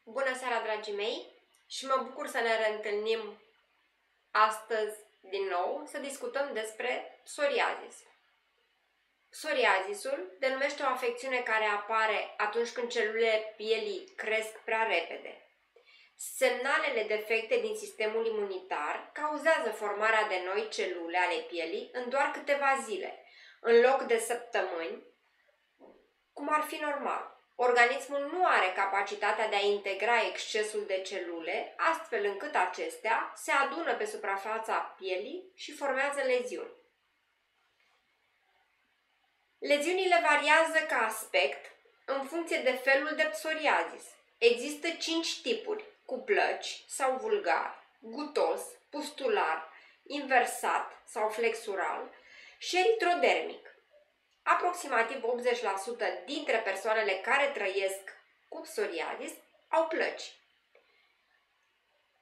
Bună seara, dragii mei, și mă bucur să ne reîntâlnim astăzi din nou să discutăm despre psoriazis. Psoriazisul denumește o afecțiune care apare atunci când celulele pielii cresc prea repede. Semnalele defecte din sistemul imunitar cauzează formarea de noi celule ale pielii în doar câteva zile, în loc de săptămâni, cum ar fi normal. Organismul nu are capacitatea de a integra excesul de celule, astfel încât acestea se adună pe suprafața pielii și formează leziuni. Leziunile variază ca aspect în funcție de felul de psoriazis. Există 5 tipuri: cu plăci sau vulgar, gutos, pustular, inversat sau flexural și eritrodermic. Aproximativ 80% dintre persoanele care trăiesc cu psoriazis au plăci.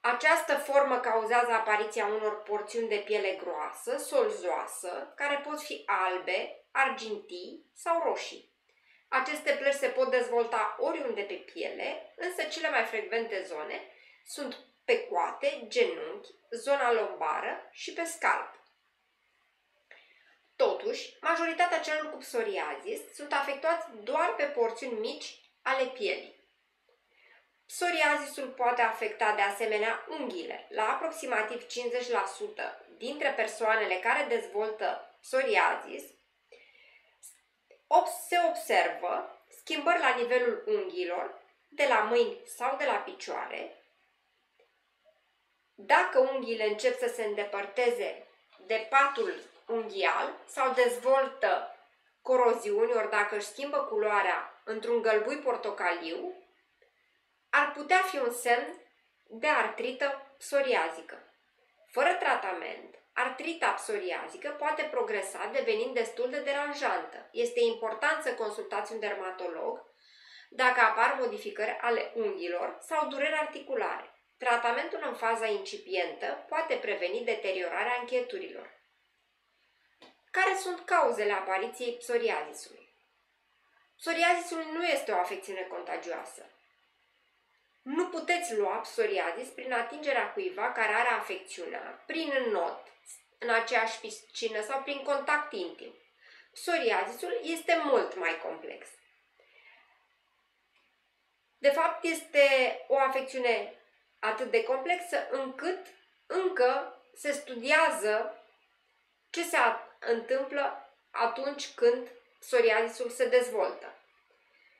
Această formă cauzează apariția unor porțiuni de piele groasă, solzoasă, care pot fi albe, argintii sau roșii. Aceste plăci se pot dezvolta oriunde pe piele, însă cele mai frecvente zone sunt pe coate, genunchi, zona lombară și pe scalp. Totuși, majoritatea celor cu psoriazis sunt afectați doar pe porțiuni mici ale pielii. Psoriazisul poate afecta de asemenea unghiile. La aproximativ 50% dintre persoanele care dezvoltă psoriazis se observă schimbări la nivelul unghiilor, de la mâini sau de la picioare. Dacă unghiile încep să se îndepărteze de patul unghial sau dezvoltă coroziuni, ori dacă își schimbă culoarea într-un gălbui portocaliu, ar putea fi un semn de artrită psoriazică. Fără tratament, artrita psoriazică poate progresa devenind destul de deranjantă. Este important să consultați un dermatolog dacă apar modificări ale unghiilor sau dureri articulare. Tratamentul în faza incipientă poate preveni deteriorarea încheieturilor. Care sunt cauzele apariției psoriazisului? Psoriazisul nu este o afecțiune contagioasă. Nu puteți lua psoriazis prin atingerea cuiva care are afecțiunea, prin înnot, în aceeași piscină sau prin contact intim. Psoriazisul este mult mai complex. De fapt, este o afecțiune atât de complexă încât încă se studiază ce se întâmplă atunci când psoriazisul se dezvoltă.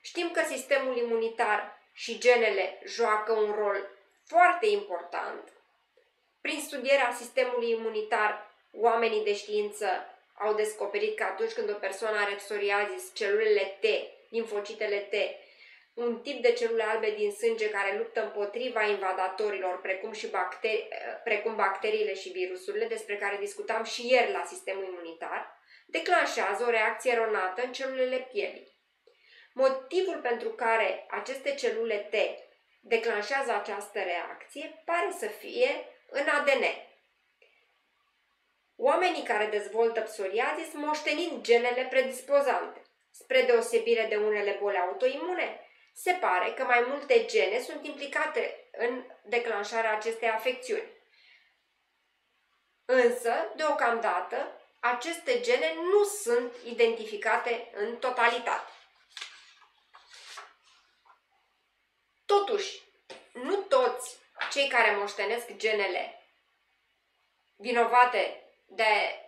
Știm că sistemul imunitar și genele joacă un rol foarte important. Prin studierea sistemului imunitar, oamenii de știință au descoperit că atunci când o persoană are psoriazis, celulele T, limfocitele T, un tip de celule albe din sânge care luptă împotriva invadatorilor, precum bacteriile și virusurile, despre care discutam și ieri la sistemul imunitar, declanșează o reacție eronată în celulele pielii. Motivul pentru care aceste celule T declanșează această reacție pare să fie în ADN. Oamenii care dezvoltă psoriazis moștenind genele predispozante. Spre deosebire de unele boli autoimune, se pare că mai multe gene sunt implicate în declanșarea acestei afecțiuni. Însă, deocamdată, aceste gene nu sunt identificate în totalitate. Totuși, nu toți cei care moștenesc genele vinovate de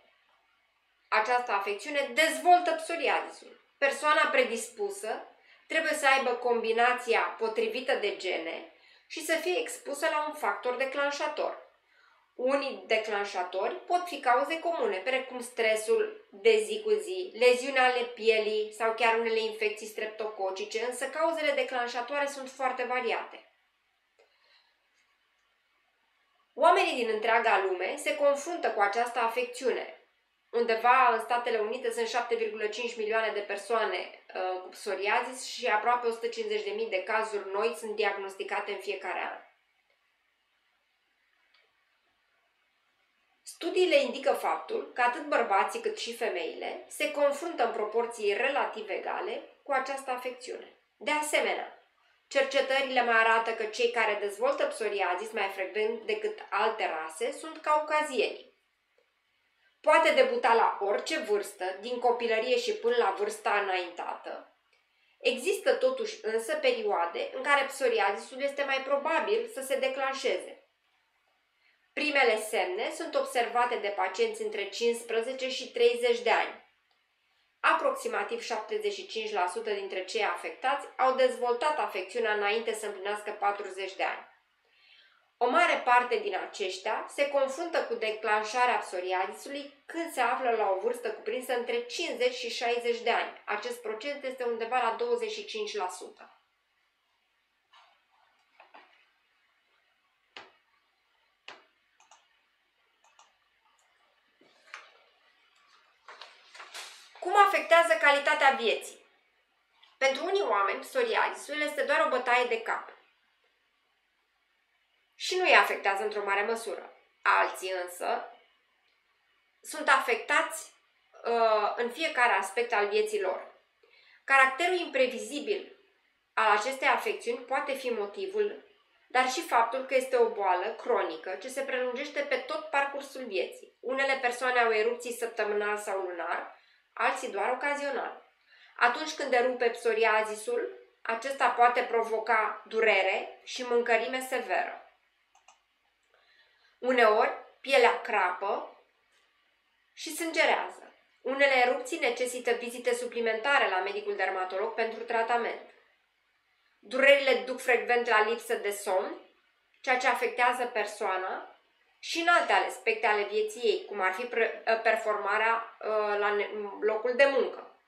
această afecțiune dezvoltă psoriazisul. Persoana predispusă trebuie să aibă combinația potrivită de gene și să fie expusă la un factor declanșator. Unii declanșatori pot fi cauze comune, precum stresul de zi cu zi, leziuni ale pielii sau chiar unele infecții streptococice, însă cauzele declanșatoare sunt foarte variate. Oamenii din întreaga lume se confruntă cu această afecțiune. Undeva în Statele Unite sunt 7,5 milioane de persoane cu psoriazis și aproape 150.000 de cazuri noi sunt diagnosticate în fiecare an. Studiile indică faptul că atât bărbații cât și femeile se confruntă în proporții relativ egale cu această afecțiune. De asemenea, Cercetările mai arată că cei care dezvoltă psoriazis mai frecvent decât alte rase sunt caucazieni. Poate debuta la orice vârstă, din copilărie și până la vârsta înaintată. Există totuși însă perioade în care psoriazisul este mai probabil să se declanșeze. Primele semne sunt observate de pacienți între 15 și 30 de ani. Aproximativ 75% dintre cei afectați au dezvoltat afecțiunea înainte să împlinească 40 de ani. O mare parte din aceștia se confruntă cu declanșarea psoriazisului când se află la o vârstă cuprinsă între 50 și 60 de ani. Acest procent este undeva la 25%. Cum afectează calitatea vieții? Pentru unii oameni, psoriazisul este doar o bătaie de cap și nu îi afectează într-o mare măsură. Alții însă sunt afectați în fiecare aspect al vieții lor. Caracterul imprevizibil al acestei afecțiuni poate fi motivul, dar și faptul că este o boală cronică ce se prelungește pe tot parcursul vieții. Unele persoane au erupții săptămânal sau lunar, alții doar ocazional. Atunci când erupe psoriazisul, acesta poate provoca durere și mâncărime severă. Uneori, pielea crapă și sângerează. Unele erupții necesită vizite suplimentare la medicul dermatolog pentru tratament. Durerile duc frecvent la lipsă de somn, ceea ce afectează persoana și în alte aspecte ale vieții ei, cum ar fi performarea la locul de muncă.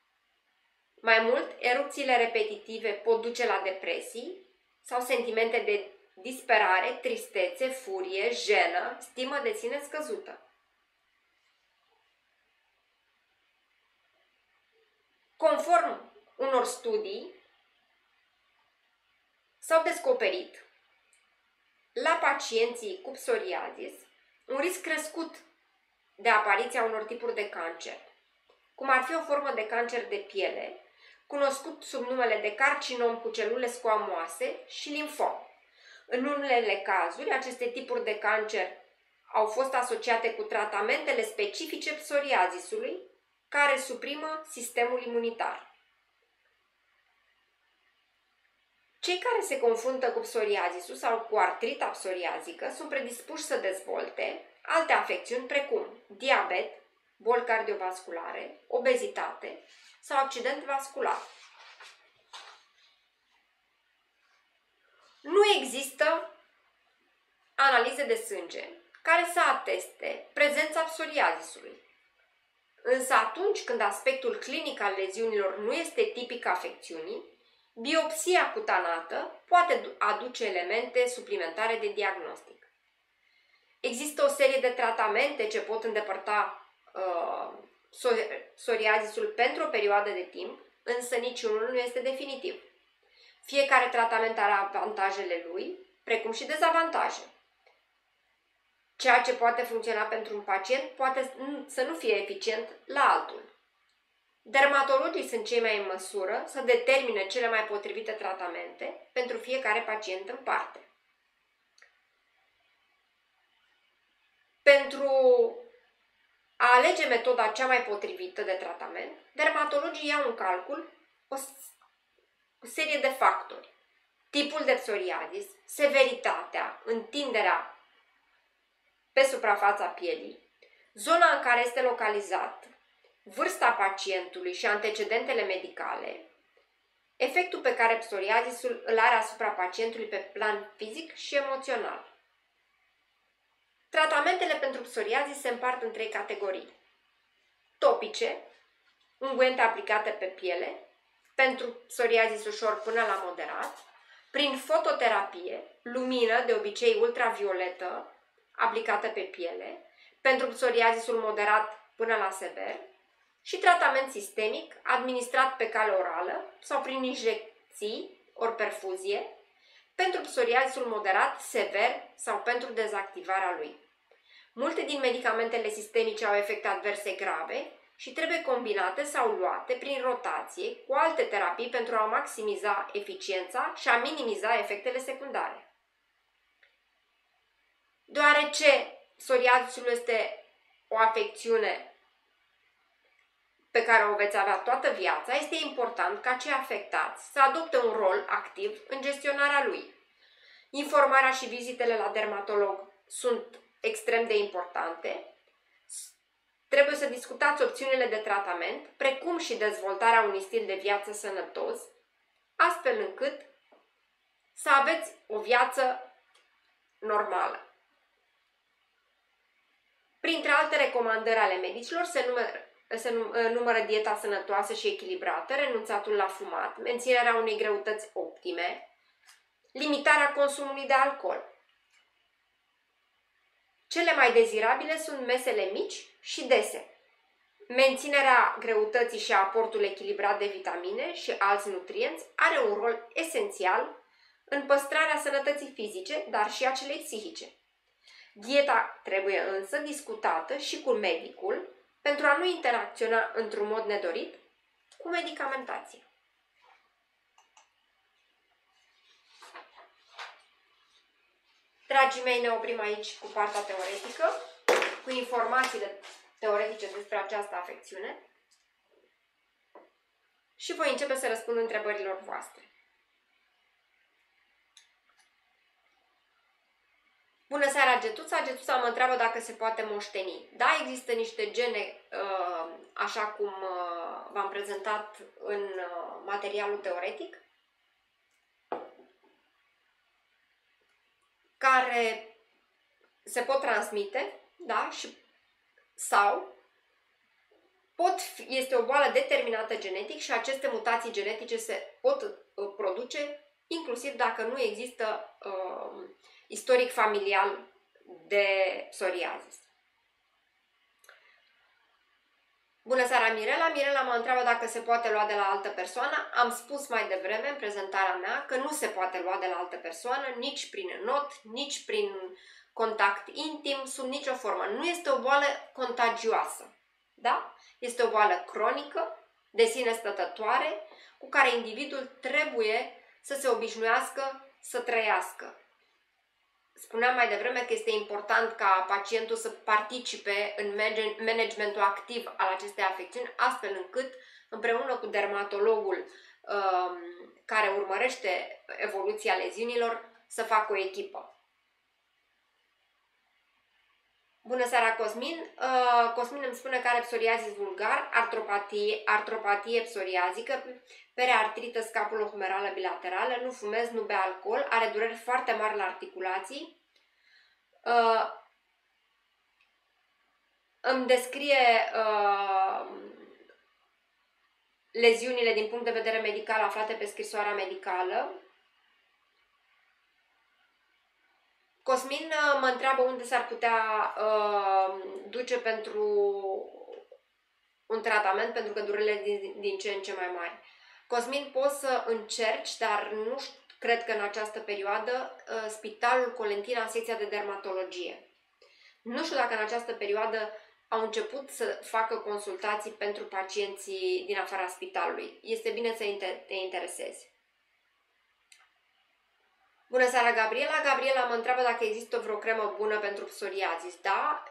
Mai mult, erupțiile repetitive pot duce la depresii sau sentimente de disperare, tristețe, furie, jenă, stimă de sine scăzută. Conform unor studii, s-au descoperit la pacienții cu psoriazis un risc crescut de apariția unor tipuri de cancer, cum ar fi o formă de cancer de piele, cunoscut sub numele de carcinom cu celule squamoase și limfom. În unele cazuri, aceste tipuri de cancer au fost asociate cu tratamentele specifice psoriazisului, care suprimă sistemul imunitar. Cei care se confruntă cu psoriazisul sau cu artrita psoriazică sunt predispuși să dezvolte alte afecțiuni precum diabet, boli cardiovasculare, obezitate sau accident vascular. Nu există analize de sânge care să ateste prezența psoriazisului. Însă atunci când aspectul clinic al leziunilor nu este tipic afecțiunii, biopsia cutanată poate aduce elemente suplimentare de diagnostic. Există o serie de tratamente ce pot îndepărta psoriazisul pentru o perioadă de timp, însă niciunul nu este definitiv. Fiecare tratament are avantajele lui, precum și dezavantaje. Ceea ce poate funcționa pentru un pacient poate să nu fie eficient la altul. Dermatologii sunt cei mai în măsură să determine cele mai potrivite tratamente pentru fiecare pacient în parte. Pentru a alege metoda cea mai potrivită de tratament, dermatologii iau în calcul o serie de factori. Tipul de psoriazis, severitatea, întinderea pe suprafața pielii, zona în care este localizat, vârsta pacientului și antecedentele medicale, efectul pe care psoriazisul îl are asupra pacientului pe plan fizic și emoțional. Tratamentele pentru psoriazis se împart în 3 categorii. Topice, unghiente aplicate pe piele, pentru psoriazis ușor până la moderat, prin fototerapie, lumină, de obicei ultravioletă, aplicată pe piele, pentru psoriazisul moderat până la sever, și tratament sistemic, administrat pe cale orală sau prin injecții ori perfuzie, pentru psoriazisul moderat, sever sau pentru dezactivarea lui. Multe din medicamentele sistemice au efecte adverse grave și trebuie combinate sau luate prin rotație cu alte terapii pentru a maximiza eficiența și a minimiza efectele secundare. Deoarece psoriazisul este o afecțiune pe care o veți avea toată viața, este important ca cei afectați să adopte un rol activ în gestionarea lui. Informarea și vizitele la dermatolog sunt extrem de importante. Trebuie să discutați opțiunile de tratament, precum și dezvoltarea unui stil de viață sănătos, astfel încât să aveți o viață normală. Printre alte recomandări ale medicilor se numără dieta sănătoasă și echilibrată, renunțatul la fumat, menținerea unei greutăți optime, limitarea consumului de alcool. Cele mai dezirabile sunt mesele mici și dese. Menținerea greutății și aportul echilibrat de vitamine și alți nutrienți are un rol esențial în păstrarea sănătății fizice, dar și a celei psihice. Dieta trebuie însă discutată și cu medicul pentru a nu interacționa într-un mod nedorit cu medicamentația. Dragii mei, ne oprim aici cu partea teoretică, cu informațiile teoretice despre această afecțiune și voi începe să răspund întrebărilor voastre. Bună seara, Getuța! Getuța mă întreabă dacă se poate moșteni. Da, există niște gene, așa cum v-am prezentat în materialul teoretic, care se pot transmite, da, sau este o boală determinată genetic și aceste mutații genetice se pot produce inclusiv dacă nu există istoric familial de psoriazis. Bună seara, Mirela! Mirela mă întreabă dacă se poate lua de la altă persoană. Am spus mai devreme în prezentarea mea că nu se poate lua de la altă persoană, nici prin înot, nici prin contact intim, sub nicio formă. Nu este o boală contagioasă, da? Este o boală cronică, de sine stătătoare, cu care individul trebuie să se obișnuiască să trăiască. Spuneam mai devreme că este important ca pacientul să participe în managementul activ al acestei afecțiuni, astfel încât, împreună cu dermatologul care urmărește evoluția leziunilor, să facă o echipă. Bună seara, Cosmin! Cosmin îmi spune că are psoriazis vulgar, artropatie psoriazică, periartrită scapulo-humerală bilaterală, nu fumez, nu bea alcool, are dureri foarte mari la articulații. Îmi descrie leziunile din punct de vedere medical aflate pe scrisoarea medicală. Cosmin mă întreabă unde s-ar putea duce pentru un tratament, pentru că durerile din ce în ce mai mari. Cosmin, poți să încerci, dar nu cred că în această perioadă, Spitalul Colentina în secția de dermatologie. Nu știu dacă în această perioadă au început să facă consultații pentru pacienții din afara spitalului. Este bine să te interesezi. Bună seara, Gabriela! Gabriela mă întreabă dacă există vreo cremă bună pentru psoriazis. Da,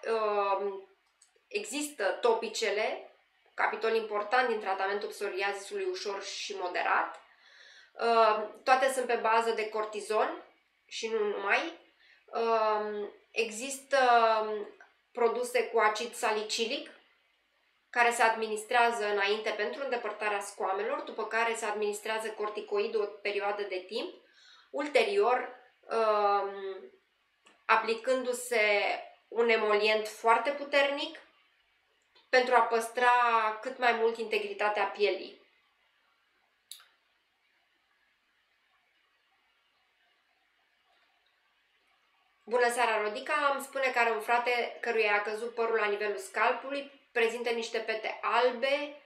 există topicele, capitol important din tratamentul psoriazisului ușor și moderat. Toate sunt pe bază de cortizon și nu numai. Există produse cu acid salicilic care se administrează înainte pentru îndepărtarea scoamelor, după care se administrează corticoid o perioadă de timp. Ulterior, aplicându-se un emolient foarte puternic pentru a păstra cât mai mult integritatea pielii. Bună seara, Rodica! Îmi spune că are un frate căruia a căzut părul la nivelul scalpului, prezintă niște pete albe,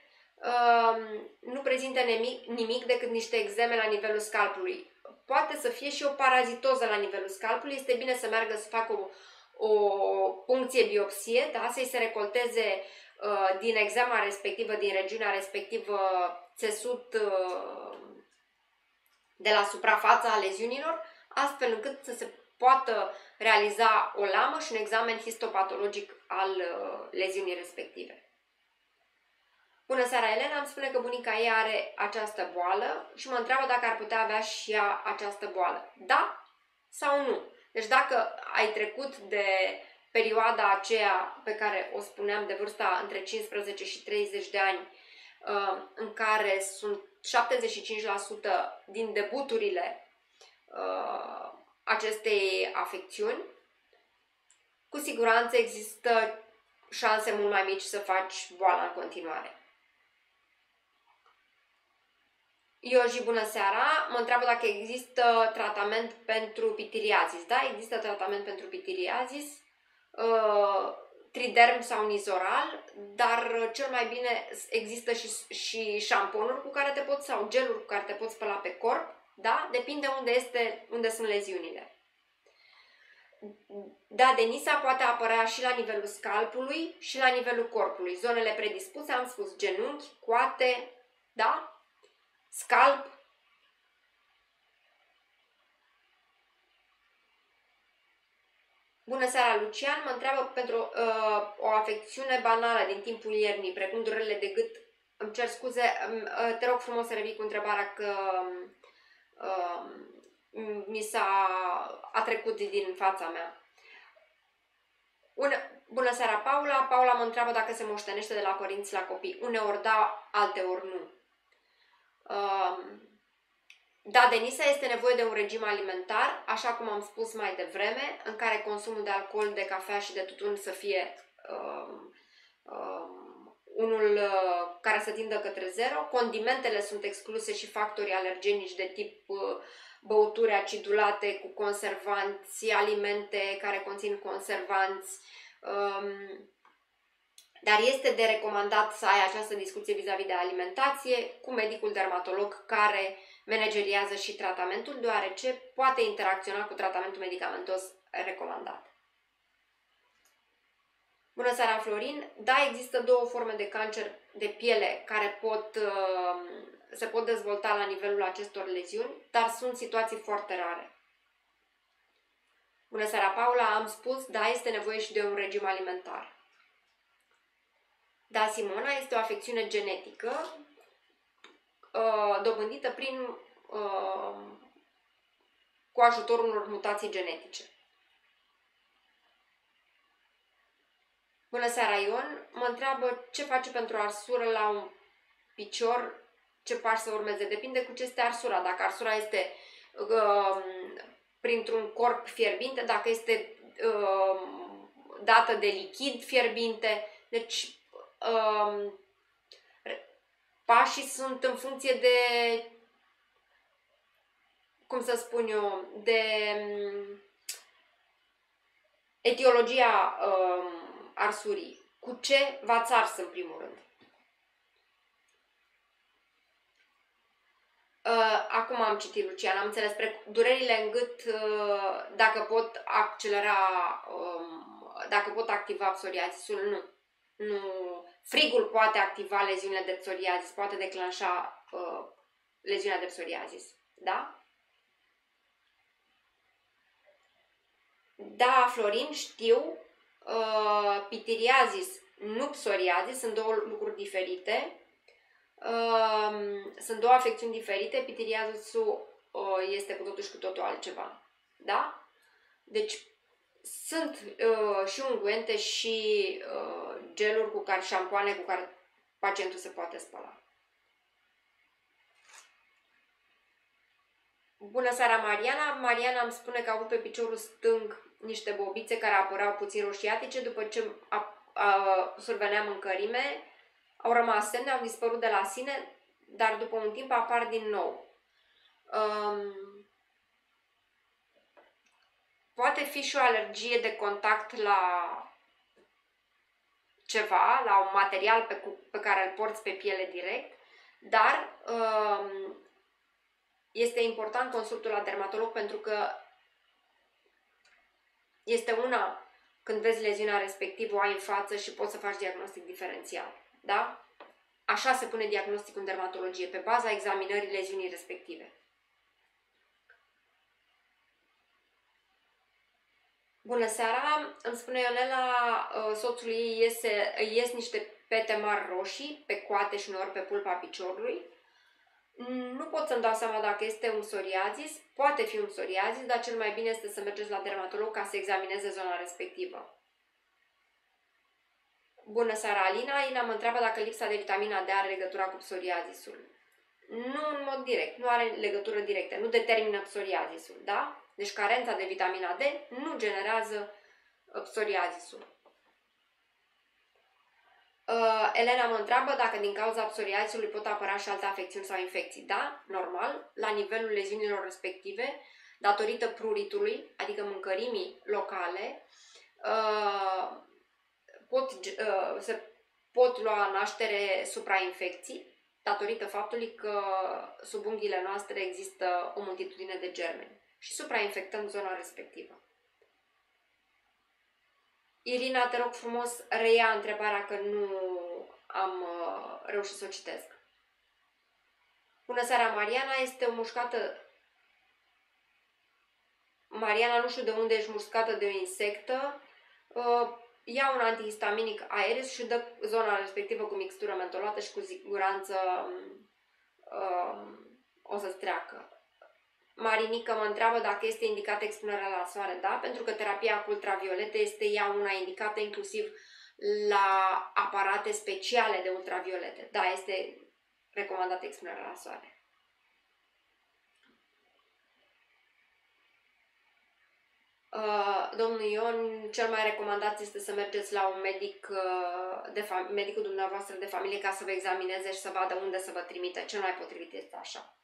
nu prezintă nimic decât niște eczeme la nivelul scalpului. Poate să fie și o parazitoză la nivelul scalpului, este bine să meargă să facă o puncție biopsie, da? Să-i se recolteze din eczema respectivă, din regiunea respectivă, țesut de la suprafața leziunilor, astfel încât să se poată realiza o lamă și un examen histopatologic al leziunii respective. Bună seara, Elena! Îmi spune că bunica ei are această boală și mă întreabă dacă ar putea avea și ea această boală. Da sau nu? Deci dacă ai trecut de perioada aceea pe care o spuneam, de vârsta între 15 și 30 de ani, în care sunt 75% din debuturile acestei afecțiuni, cu siguranță există șanse mult mai mici să faci boala în continuare. Ioji, bună seara! Mă întreabă dacă există tratament pentru pitiriazis. Da, există tratament pentru pitiriazis, triderm sau nizoral, dar cel mai bine există și șamponuri cu care te poți, sau geluri cu care te poți spăla pe corp, da? Depinde unde sunt leziunile. Da, Denisa, poate apărea și la nivelul scalpului și la nivelul corpului. Zonele predispuse, am spus, genunchi, coate, da? Scalp. Bună seara, Lucian. Mă întreabă pentru o afecțiune banală din timpul iernii, precum durerile de gât. Îmi cer scuze, te rog frumos să revii cu întrebarea că a trecut din fața mea. Bună seara, Paula. Paula mă întreabă dacă se moștenește de la părinți la copii. Uneori da, alteori nu. Da, Denisa, este nevoie de un regim alimentar, așa cum am spus mai devreme, în care consumul de alcool, de cafea și de tutun să fie unul care să tindă către zero. Condimentele sunt excluse și factorii alergenici de tip băuturi acidulate cu conservanți, alimente care conțin conservanți. Dar este de recomandat să ai această discuție vis-a-vis de alimentație cu medicul dermatolog care manageriază și tratamentul, deoarece poate interacționa cu tratamentul medicamentos recomandat. Bună seara, Florin! Da, există două forme de cancer de piele care se pot dezvolta la nivelul acestor leziuni, dar sunt situații foarte rare. Bună seara, Paula! Am spus, da, este nevoie și de un regim alimentar. Da, Simona, este o afecțiune genetică dobândită cu ajutorul unor mutații genetice. Bună seara, Ion! Mă întreabă ce face pentru arsură la un picior, ce pași să urmeze. Depinde cu ce este arsura. Dacă arsura este printr-un corp fierbinte, dacă este dată de lichid fierbinte. Deci pașii sunt în funcție de, cum să spun eu, de etiologia arsurii. Cu ce v-ați ars în primul rând? Acum am citit, Lucian, am înțeles. Durerile în gât, dacă pot accelera, dacă pot activa psoriazisul, nu. Frigul poate activa leziunile de psoriazis, poate declanșa leziunea de psoriazis. Da? Da, Florin, știu. Pitiriazis, nu psoriazis, sunt două lucruri diferite. Sunt două afecțiuni diferite. Pitiriazisul este cu totul și cu totul altceva. Da? Deci sunt și unghiuente și geluri șampoane cu care pacientul se poate spăla. Bună seara, Mariana! Mariana îmi spune că a avut pe piciorul stâng niște bobițe care apăreau puțin roșiatice. După ce survenea mâncărime, au rămas semne, au dispărut de la sine, dar după un timp apar din nou. Poate fi și o alergie de contact la ceva, la un material pe care îl porți pe piele direct, dar este important consultul la dermatolog pentru că este una când vezi leziunea respectivă, o ai în față și poți să faci diagnostic diferențial. Da? Așa se pune diagnosticul în dermatologie, pe baza examinării leziunii respective. Bună seara! Îmi spune Ionela, soțul ei ies niște pete mari roșii pe coate și uneori pe pulpa piciorului. Nu pot să-mi dau seama dacă este un psoriazis, poate fi un psoriazis, dar cel mai bine este să mergeți la dermatolog ca să examineze zona respectivă. Bună seara, Alina! Alina mă întreabă dacă lipsa de vitamina D are legătura cu psoriazisul. Nu în mod direct, nu are legătură directă, nu determină psoriazisul, da? Deci carența de vitamina D nu generează psoriazisul. Elena mă întreabă dacă din cauza psoriazisului pot apărea și alte afecțiuni sau infecții. Da, normal, la nivelul leziunilor respective, datorită pruritului, adică mâncărimii locale, se pot lua naștere suprainfecții, datorită faptului că sub unghiile noastre există o multitudine de germeni și suprainfectăm zona respectivă. Irina, te rog frumos, reia întrebarea că nu am reușit să o citesc. Bună seara, Mariana, este o mușcată... Mariana, nu știu de unde ești mușcată de o insectă. Ia un antihistaminic Aeris și dă zona respectivă cu mixtură mentolată și cu siguranță o să-ți treacă. Marinica mă întreabă dacă este indicată expunerea la soare. Da, pentru că terapia cu ultraviolete este ea una indicată inclusiv la aparate speciale de ultraviolete. Da, este recomandată expunerea la soare. Domnul Ion, cel mai recomandat este să mergeți la un medic, medicul dumneavoastră de familie ca să vă examineze și să vadă unde să vă trimite. Cel mai potrivit este așa.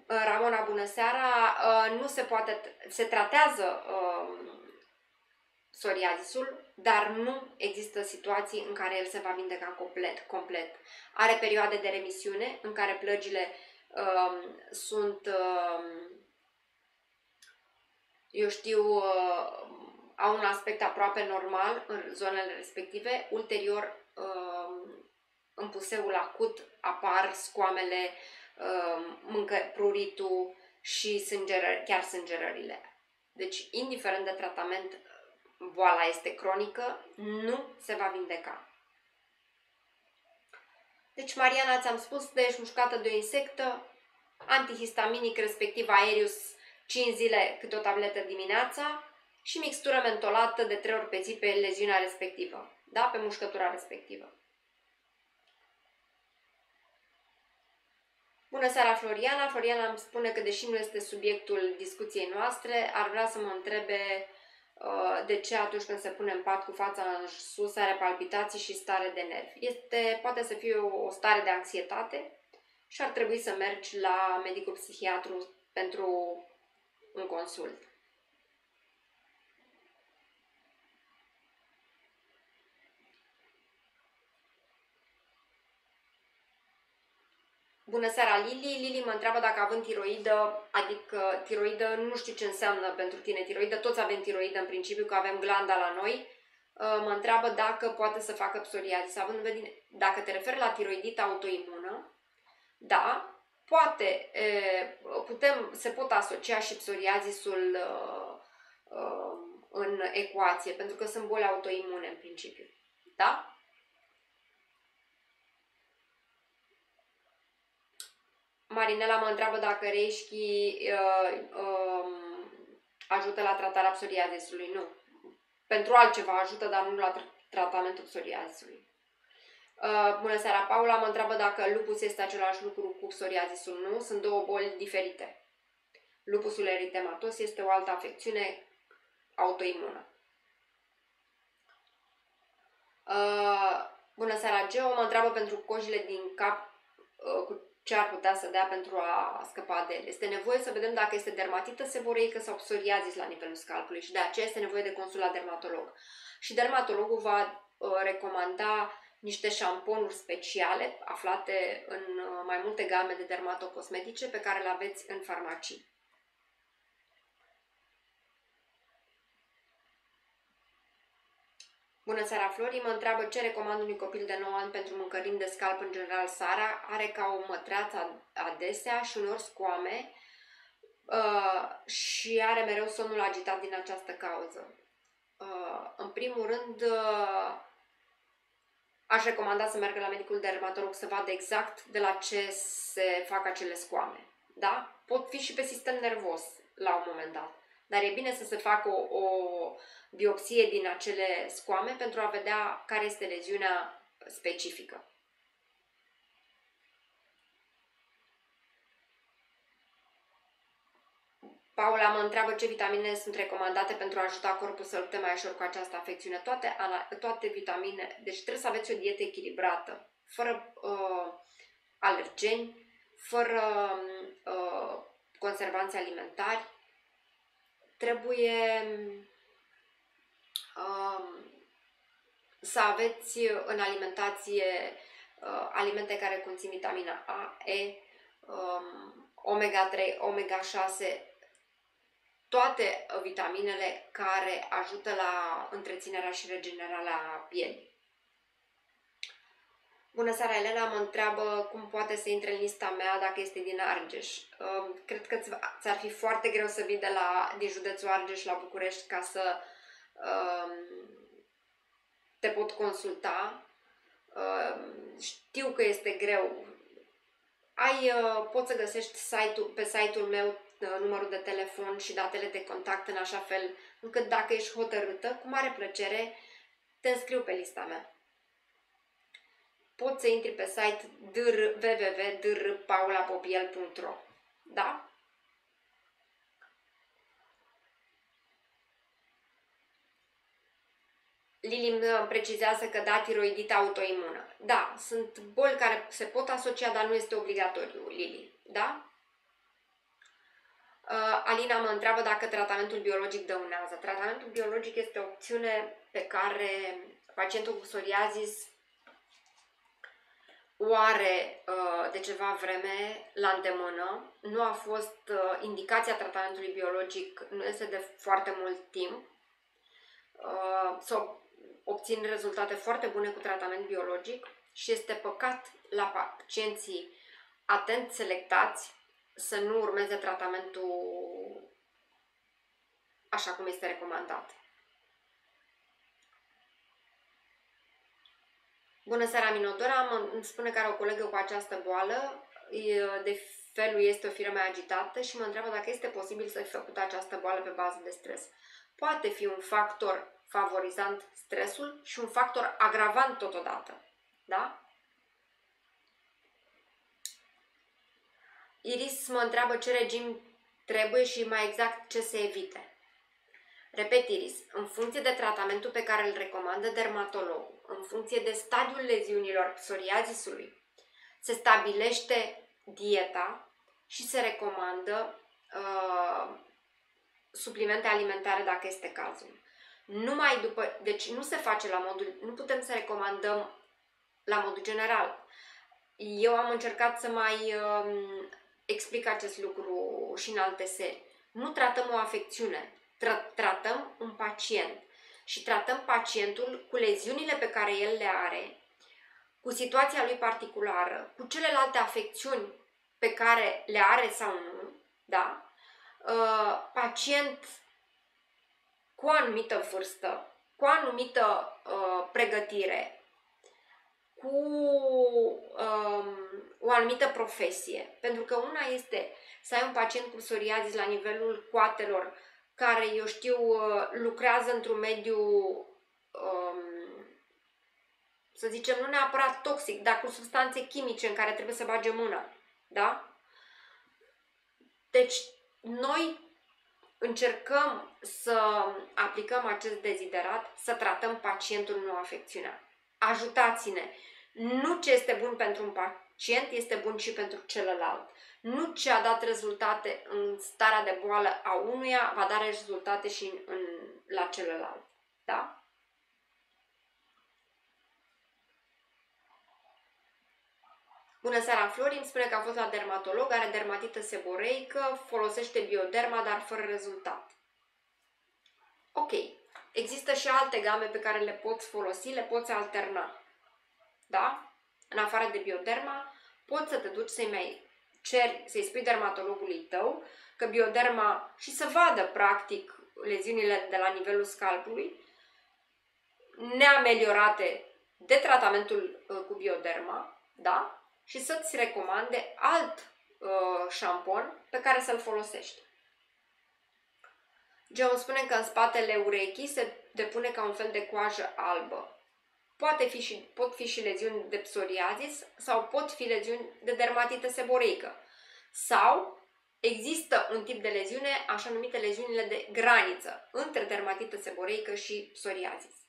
Ramona, bună seara! Nu se poate, se tratează psoriazisul, dar nu există situații în care el se va vindeca complet. Are perioade de remisiune în care plăgile au un aspect aproape normal în zonele respective. Ulterior, în puseul acut apar scoamele, pruritul și chiar sângerările. Deci, indiferent de tratament, boala este cronică, nu se va vindeca. Deci, Mariana, ți-am spus, ești mușcată de o insectă, antihistaminic, respectiv Aerius, 5 zile câte o tabletă dimineața și mixtură mentolată de 3 ori pe zi pe leziunea respectivă, da? Pe mușcătura respectivă. Bună seara, Floriana! Floriana îmi spune că, deși nu este subiectul discuției noastre, ar vrea să mă întrebe de ce atunci când se pune în pat cu fața în sus are palpitații și stare de nervi. Poate să fie o stare de anxietate și ar trebui să mergi la medicul psihiatru pentru un consult. Bună seara, Lili! Lili mă întreabă dacă având tiroidă, adică tiroidă, nu știu ce înseamnă pentru tine tiroidă, toți avem tiroidă în principiu, că avem glanda la noi, mă întreabă dacă poate să facă psoriazis. Având în vedere, dacă te referi la tiroidită autoimună, da, poate, se pot asocia și psoriazisul în ecuație, pentru că sunt boli autoimune în principiu, da? Marinela mă întreabă dacă Reishi ajută la tratarea psoriazisului. Nu. Pentru altceva ajută, dar nu la tratamentul psoriazisului. Bună seara, Paula mă întreabă dacă lupus este același lucru cu psoriazisul. Nu, sunt două boli diferite. Lupusul eritematos este o altă afecțiune autoimună. Bună seara, Geo mă întreabă pentru cojile din cap ce ar putea să dea pentru a scăpa de ele. Este nevoie să vedem dacă este dermatită seboreică sau psoriazis la nivelul scalpului și de aceea este nevoie de consult la dermatolog. Și dermatologul va recomanda niște șamponuri speciale aflate în mai multe game de dermatocosmetice pe care le aveți în farmacii. Bună seara, Flori! Mă întreabă ce recomand unui copil de 9 ani pentru mâncărimi de scalp în general. Sara are ca o mătreață adesea și uneori scoame și are mereu somnul agitat din această cauză. În primul rând, aș recomanda să meargă la medicul dermatolog să vadă exact de la ce se fac acele scoame. Da? Pot fi și pe sistem nervos la un moment dat. Dar e bine să se facă o biopsie din acele scoame pentru a vedea care este leziunea specifică. Paula mă întreabă ce vitamine sunt recomandate pentru a ajuta corpul să lupte mai ușor cu această afecțiune. Toate vitamine, deci trebuie să aveți o dietă echilibrată, fără alergeni, fără conservanți alimentari. Trebuie să aveți în alimentație alimente care conțin vitamina A, E, omega-3, omega-6, toate vitaminele care ajută la întreținerea și regenerarea pielii. Bună seara, Elena mă întreabă cum poate să intre în lista mea dacă este din Argeș. Cred că ți-ar fi foarte greu să vii din județul Argeș la București ca să te pot consulta. Știu că este greu. Poți să găsești pe site-ul meu numărul de telefon și datele de contact în așa fel încât dacă ești hotărâtă, cu mare plăcere te înscriu pe lista mea. Poți să intri pe site www.drpaulapopiel.ro. Da? Lili îmi precizează că da, tiroidită autoimună. Da, sunt boli care se pot asocia, dar nu este obligatoriu, Lili. Da? Alina mă întreabă dacă tratamentul biologic dăunează. Tratamentul biologic este o opțiune pe care pacientul cu psoriazis o are de ceva vreme la îndemână. Nu a fost indicația tratamentului biologic, nu este de foarte mult timp. Să obțin rezultate foarte bune cu tratament biologic și este păcat la pacienții atent selectați să nu urmeze tratamentul așa cum este recomandat. Bună seara, Minodora, îmi spune că are o colegă cu această boală, de felul este o fire mai agitată și mă întreabă dacă este posibil să fi făcut această boală pe bază de stres. Poate fi un factor favorizant stresul și un factor agravant totodată. Da? Iris mă întreabă ce regim trebuie și mai exact ce se evite. Repet, Iris, în funcție de tratamentul pe care îl recomandă dermatologul, în funcție de stadiul leziunilor psoriazisului, se stabilește dieta și se recomandă suplimente alimentare dacă este cazul. Deci nu se face la modul, nu putem să recomandăm la modul general. Eu am încercat să mai explic acest lucru și în alte serii. Nu tratăm o afecțiune, tratăm un pacient și tratăm pacientul cu leziunile pe care el le are, cu situația lui particulară, cu celelalte afecțiuni pe care le are sau nu, da? Pacient cu o anumită vârstă, cu o anumită pregătire, cu o anumită profesie. Pentru că una este să ai un pacient cu psoriazis la nivelul coatelor, care, eu știu, lucrează într-un mediu, să zicem, nu neapărat toxic, dar cu substanțe chimice în care trebuie să bage mâna. Da? Deci, noi încercăm să aplicăm acest deziderat, să tratăm pacientul, nu afecțiunea. Ajutați-ne! Nu ce este bun pentru un pacient este bun și pentru celălalt. Nu ce a dat rezultate în starea de boală a unuia va da rezultate și la celălalt. Da? Bună seara, Florin spune că a fost la dermatolog, are dermatită seboreică, folosește Bioderma, dar fără rezultat. Ok. Există și alte game pe care le poți folosi, le poți alterna. Da? În afară de Bioderma, poți să te duci să-i mai ceri, să-i spui dermatologului tău că Bioderma și să vadă practic leziunile de la nivelul scalpului neameliorate de tratamentul cu Bioderma, da? Și să-ți recomande alt șampon pe care să-l folosești. Geo spune că în spatele urechii se depune ca un fel de coajă albă. Pot fi și leziuni de psoriazis sau pot fi leziuni de dermatită seboreică. Sau există un tip de leziune, așa numite leziunile de graniță, între dermatită seboreică și psoriazis.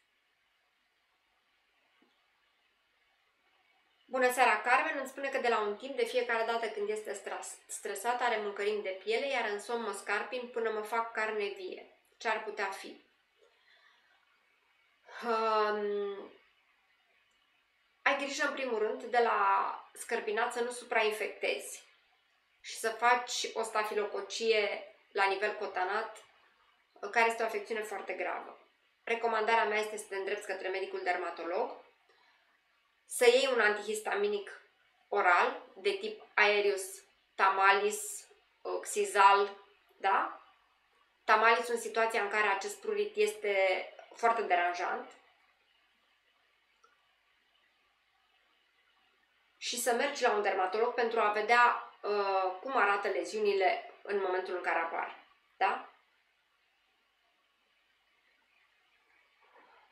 Bună seara, Carmen îmi spune că de la un timp, de fiecare dată când este stresat, are mâncărimi de piele, iar în somn mă scarpin până mă fac carne vie. Ce ar putea fi? Ai grijă în primul rând de la scărpinat să nu suprainfectezi și să faci o stafilococie la nivel cotanat, care este o afecțiune foarte gravă. Recomandarea mea este să te îndrepți către medicul dermatolog, să iei un antihistaminic oral de tip Aerius, Tamalis, Xizal, da? Tamalis în situația în care acest prurit este foarte deranjant. Și să mergi la un dermatolog pentru a vedea cum arată leziunile în momentul în care apar. Da?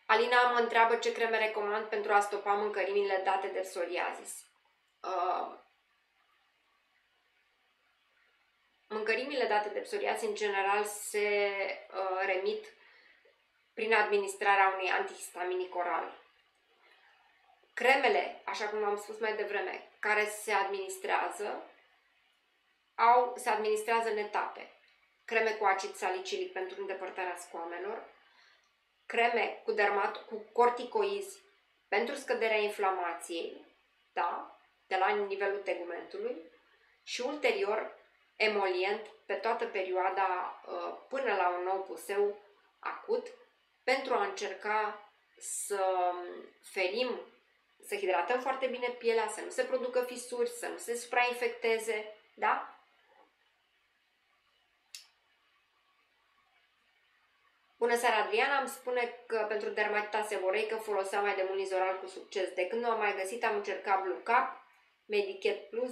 Alina mă întreabă ce creme recomand pentru a stopa mâncărimile date de psoriazis. Mâncărimile date de psoriazis în general se remit prin administrarea unui antihistaminic oral. Cremele, așa cum am spus mai devreme, care se administrează, se administrează în etape. Creme cu acid salicilic pentru îndepărtarea scoamelor, creme cu corticoizi pentru scăderea inflamației, da? De la nivelul tegumentului și ulterior emolient pe toată perioada până la un nou puseu acut pentru a încerca să ferim, să hidratăm foarte bine pielea, să nu se producă fisuri, să nu se suprainfecteze, da? Bună seara, Adriana, îmi spune că pentru dermatita seboreică folosea mai de mult Nizoral cu succes. De când nu am mai găsit, am încercat Blue Cap, Medicet Plus,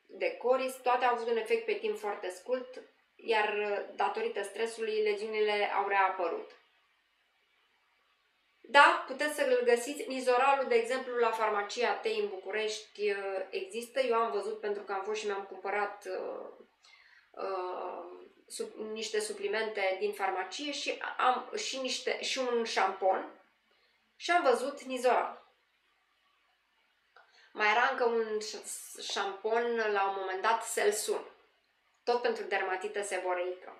de Coris, toate au avut un efect pe timp foarte scurt, iar datorită stresului, leziunile au reapărut. Da, puteți să-l găsiți. Nizoralul, de exemplu, la farmacia Tei în București există. Eu am văzut pentru că am fost și mi-am cumpărat niște suplimente din farmacie și am și un șampon și am văzut Nizoral. Mai era încă un șampon la un moment dat Selsun, tot pentru dermatită seboreică.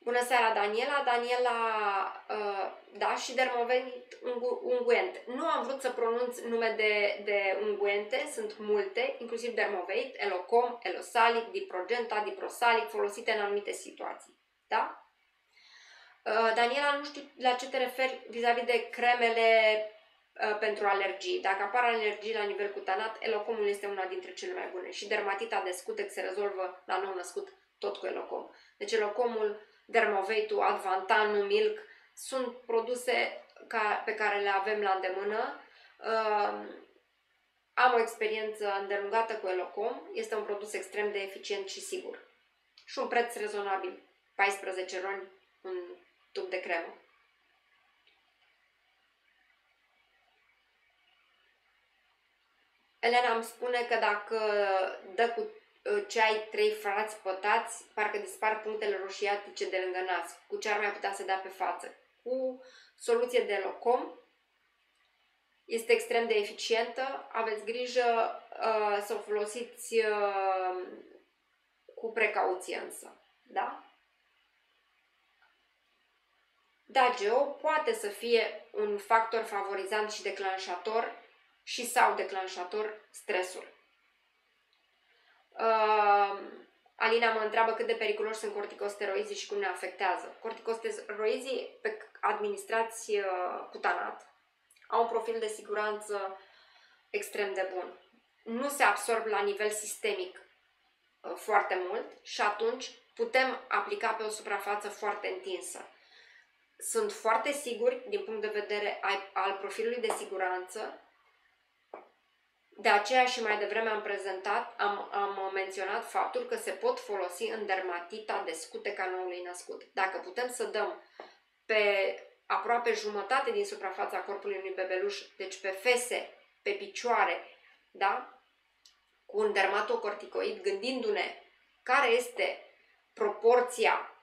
Bună seara, Daniela. Da, și Dermovenit unguent. Nu am vrut să pronunț nume de unguente, sunt multe, inclusiv Dermoveit, Elocom, Elosalic, Diprogenta, Diprosalic, folosite în anumite situații. Da? Daniela, nu știu la ce te referi vis-a-vis de cremele pentru alergii. Dacă apar alergii la nivel cutanat, Elocomul este una dintre cele mai bune. Și dermatita de scutec se rezolvă la nou născut tot cu Elocom. Deci Elocomul, Dermoveitul, Advantan, Numilk sunt produse pe care le avem la îndemână. Am o experiență îndelungată cu Elocom. Este un produs extrem de eficient și sigur. Și un preț rezonabil. 14 roni un tub de cremă. Elena îmi spune că dacă dă cu ceai 3 frați pătați, parcă dispar punctele roșiatice de lângă nas. Cu ce ar mai putea să dea pe față? Cu soluție de Elocom. Este extrem de eficientă. Aveți grijă să o folosiți cu precauție însă. Da? Da, Geo poate să fie un factor favorizant și declanșator și sau declanșator stresul. Alina mă întreabă cât de periculoși sunt corticosteroizii și cum ne afectează. Corticosteroizii administrați cutanat au un profil de siguranță extrem de bun. Nu se absorb la nivel sistemic foarte mult și atunci putem aplica pe o suprafață foarte întinsă. Sunt foarte siguri din punct de vedere al profilului de siguranță. De aceea și mai devreme am menționat faptul că se pot folosi în dermatita de scuteca noului născut. Dacă putem să dăm pe aproape jumătate din suprafața corpului unui bebeluș, deci pe fese, pe picioare, da? Cu un dermatocorticoid, gândindu-ne care este proporția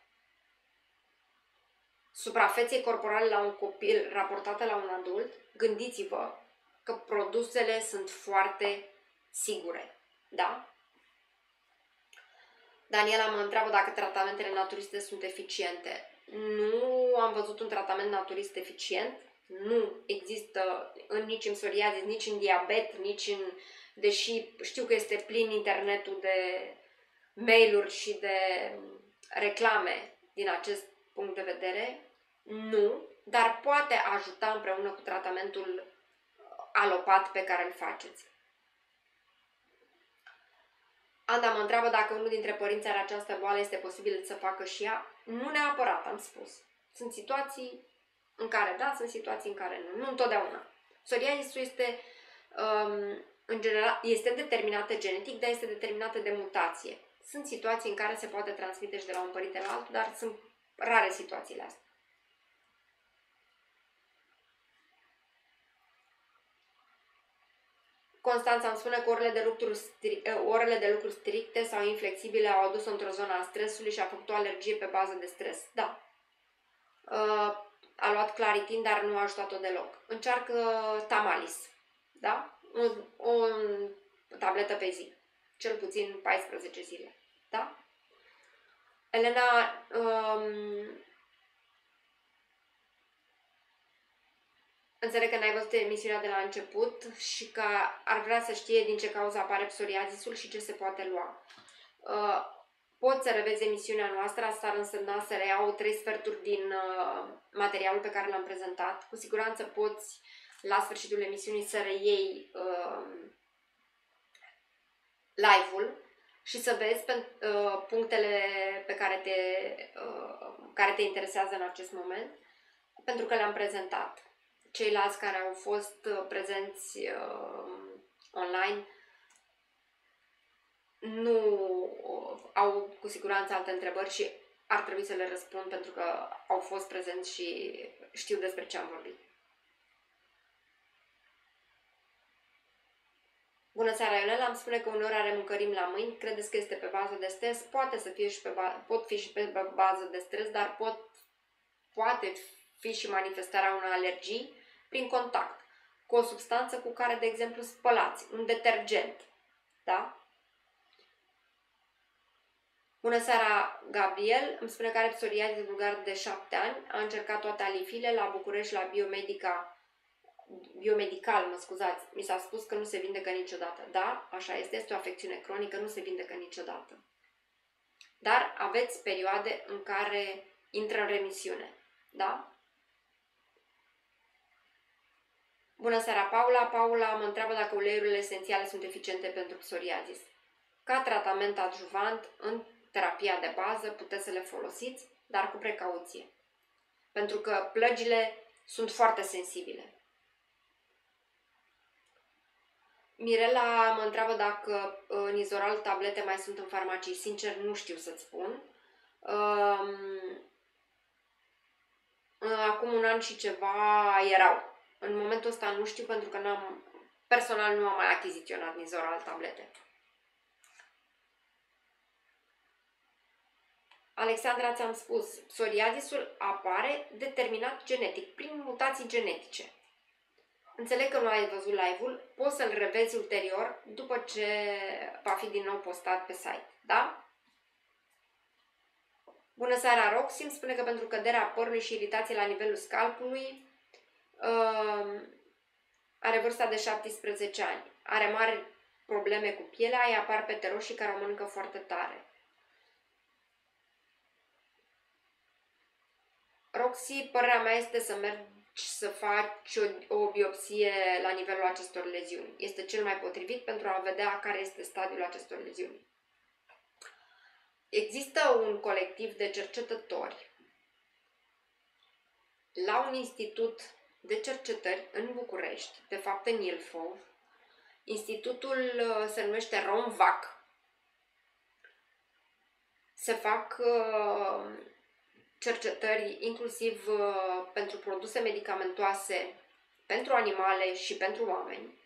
suprafeței corporale la un copil raportată la un adult, gândiți-vă că produsele sunt foarte sigure. Da? Daniela mă întreabă dacă tratamentele naturiste sunt eficiente. Nu am văzut un tratament naturist eficient. Nu există nici în psoriazis, nici în diabet, nici în... Deși știu că este plin internetul de mail-uri și de reclame din acest punct de vedere. Nu, dar poate ajuta împreună cu tratamentul alopat pe care îl faceți. Anda mă întreabă dacă unul dintre părinți are această boală, este posibil să facă și ea. Nu neapărat, am spus. Sunt situații în care da, sunt situații în care nu. Nu întotdeauna. Psoriazisul este, în general, este determinată genetic, dar este determinată de mutație. Sunt situații în care se poate transmite și de la un părinte la altul, dar sunt rare situațiile astea. Constanța îmi spune că orele de lucru stricte sau inflexibile au adus-o într-o zonă a stresului și a făcut o alergie pe bază de stres. Da. A luat Claritin, dar nu a ajutat-o deloc. Încearcă Tamalis. Da? O tabletă pe zi. Cel puțin 14 zile. Da? Elena, înțeleg că n-ai văzut emisiunea de la început și că ar vrea să știe din ce cauză apare psoriazisul și ce se poate lua. Poți să revezi emisiunea noastră, asta ar însemna să reiau 3 sferturi din materialul pe care l-am prezentat. Cu siguranță poți, la sfârșitul emisiunii, să reiei live-ul și să vezi punctele pe care te interesează în acest moment, pentru că le-am prezentat. Ceilalți care au fost prezenți online nu au cu siguranță alte întrebări și ar trebui să le răspund pentru că au fost prezenți și știu despre ce am vorbit. Bună seara, Ionela, îmi spune că uneori are mâncărimi la mâini. Credeți că este pe bază de stres? Pot fi și pe bază de stres, dar poate fi și manifestarea unei alergii prin contact cu o substanță cu care, de exemplu, spălați, un detergent. Da? Bună seara, Gabriel. Îmi spune că are psoriazis vulgar de 7 ani. A încercat toate alifile la București, la Biomedical, mă scuzați. Mi s-a spus că nu se vindecă niciodată. Da, așa este. Este o afecțiune cronică, nu se vindecă niciodată. Dar aveți perioade în care intră în remisiune. Da? Bună seara, Paula. Paula mă întreabă dacă uleiurile esențiale sunt eficiente pentru psoriazis. Ca tratament adjuvant, în terapia de bază, puteți să le folosiți, dar cu precauție. Pentru că plăgile sunt foarte sensibile. Mirela mă întreabă dacă Nizoral tablete mai sunt în farmacii. Sincer, nu știu să-ți spun. Acum un an și ceva erau. În momentul ăsta nu știu pentru că personal nu am mai achiziționat Nizoral tablete. Alexandra, ți-am spus, psoriazisul apare determinat genetic, prin mutații genetice. Înțeleg că nu ai văzut live-ul, poți să-l revezi ulterior după ce va fi din nou postat pe site, da? Bună seara, Roxy, îmi spune că pentru căderea părului și iritație la nivelul scalpului are vârsta de 17 ani, are mari probleme cu pielea, îi apar pete roșii care o mănâncă foarte tare. Roxy, părerea mea este să mergi să faci o biopsie la nivelul acestor leziuni. Este cel mai potrivit pentru a vedea care este stadiul acestor leziuni. Există un colectiv de cercetători la un institut de cercetări în București, de fapt în Ilfov. Institutul se numește ROMVAC. Se fac cercetări inclusiv pentru produse medicamentoase pentru animale și pentru oameni.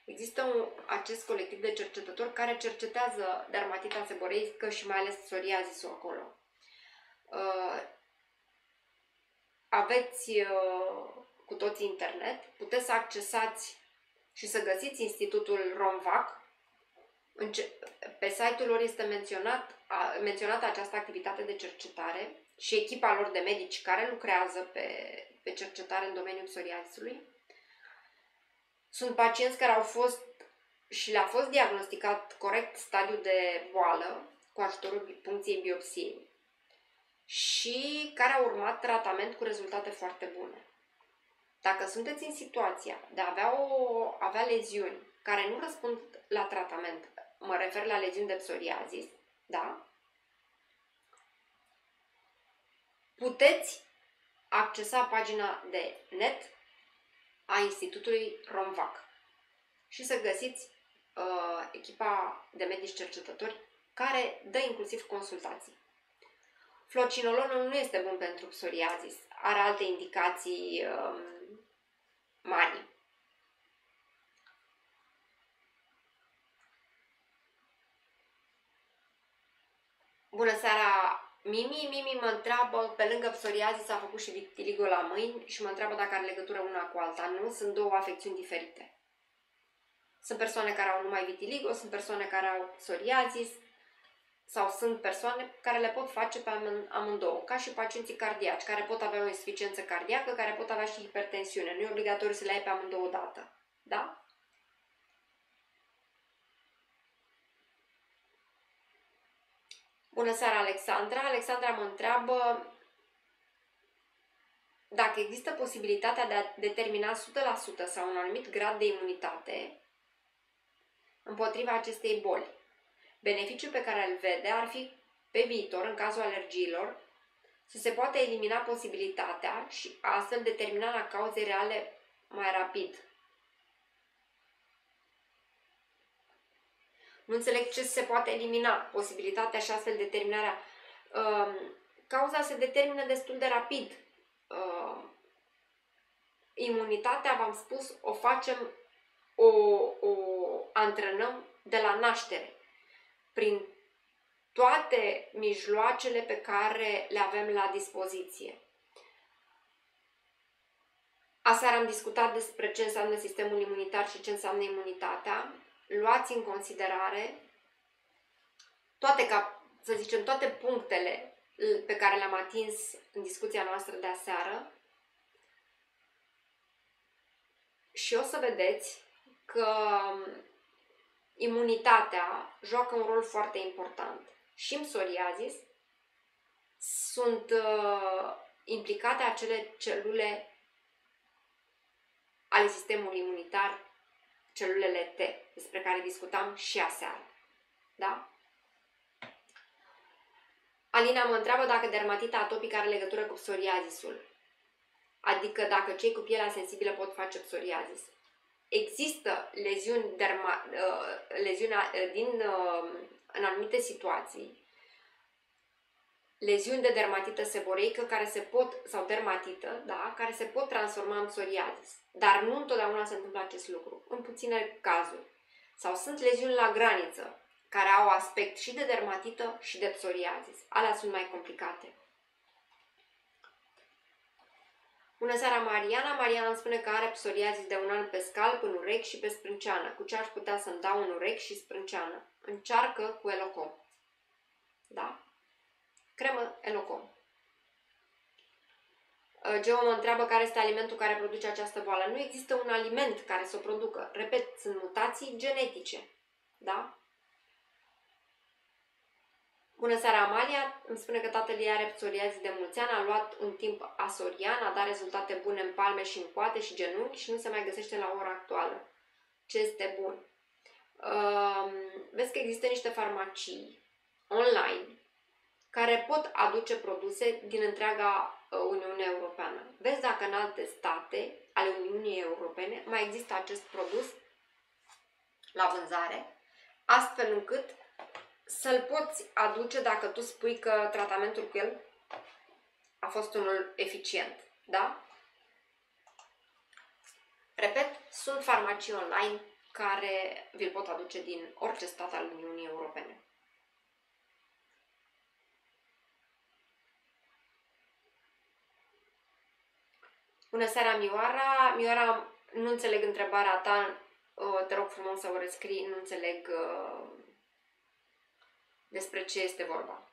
Există acest colectiv de cercetători care cercetează dermatita seboreică și mai ales psoriazisul acolo. Aveți cu toții internet, puteți să accesați și să găsiți Institutul ROMVAC. Pe site-ul lor este menționată această activitate de cercetare și echipa lor de medici care lucrează pe cercetare în domeniul psoriazisului. Sunt pacienți care au fost și le-a fost diagnosticat corect stadiul de boală cu ajutorul puncției biopsiei și care au urmat tratament cu rezultate foarte bune. Dacă sunteți în situația de a avea leziuni care nu răspund la tratament, mă refer la leziuni de psoriazis, da? Puteți accesa pagina de net a Institutului ROMVAC și să găsiți echipa de medici cercetători care dă inclusiv consultații. Fluocinolonul nu este bun pentru psoriazis, are alte indicații mari. Bună seara, Mimi! Mimi mă întreabă, pe lângă psoriazis a făcut și vitiligo la mâini și mă întreabă dacă are legătură una cu alta. Nu, sunt două afecțiuni diferite. Sunt persoane care au numai vitiligo, sunt persoane care au psoriazis sau sunt persoane care le pot face pe amândouă, ca și pacienții cardiaci, care pot avea o insuficiență cardiacă, care pot avea și hipertensiune. Nu e obligatoriu să le ai pe amândouă odată. Da? Bună seara, Alexandra! Alexandra mă întreabă dacă există posibilitatea de a determina 100% sau un anumit grad de imunitate împotriva acestei boli. Beneficiul pe care îl vede ar fi pe viitor, în cazul alergiilor, să se poată elimina posibilitatea și astfel determina la cauze reale mai rapid. Nu înțeleg ce se poate elimina, posibilitatea și astfel determinarea. Cauza se determină destul de rapid. Imunitatea, v-am spus, o facem, o antrenăm de la naștere, prin toate mijloacele pe care le avem la dispoziție. Aseară am discutat despre ce înseamnă sistemul imunitar și ce înseamnă imunitatea. Luați în considerare toate punctele pe care le-am atins în discuția noastră de aseară și o să vedeți că imunitatea joacă un rol foarte important. Și în psoriazis sunt implicate acele celule ale sistemului imunitar, celulele T, despre care discutam și aseară. Da? Alina mă întreabă dacă dermatita atopică are legătură cu psoriazisul, adică dacă cei cu pielea sensibilă pot face psoriazis. Există leziuni în anumite situații, leziuni de dermatită seboreică sau dermatită, da, care se pot transforma în psoriazis. Dar nu întotdeauna se întâmplă acest lucru, în puține cazuri. Sau sunt leziuni la graniță, care au aspect și de dermatită și de psoriazis. Alea sunt mai complicate. Bună seara, Mariana! Mariana îmi spune că are psoriazis de 1 an pe scalp, în urechi și pe sprânceană. Cu ce aș putea să-mi dau în urechi și sprânceană? Încearcă cu Elocom. Da? Cremă Elocom. Geo mă întreabă care este alimentul care produce această boală. Nu există un aliment care să o producă. Repet, sunt mutații genetice. Da? Bună seara, Amalia. Îmi spune că tatăl ei are psoriazi de mulți ani, a luat un timp Asorian, a dat rezultate bune în palme și în coate și genunchi și nu se mai găsește la ora actuală. Ce este bun? Vezi că există niște farmacii online care pot aduce produse din întreaga Uniune Europeană. Vezi dacă în alte state ale Uniunii Europene mai există acest produs la vânzare, astfel încât să-l poți aduce dacă tu spui că tratamentul cu el a fost unul eficient. Da? Repet, sunt farmacii online care vi-l pot aduce din orice stat al Uniunii Europene. Bună seara, Mioara. Mioara, nu înțeleg întrebarea ta. Te rog frumos să o rescrii. Nu înțeleg despre ce este vorba.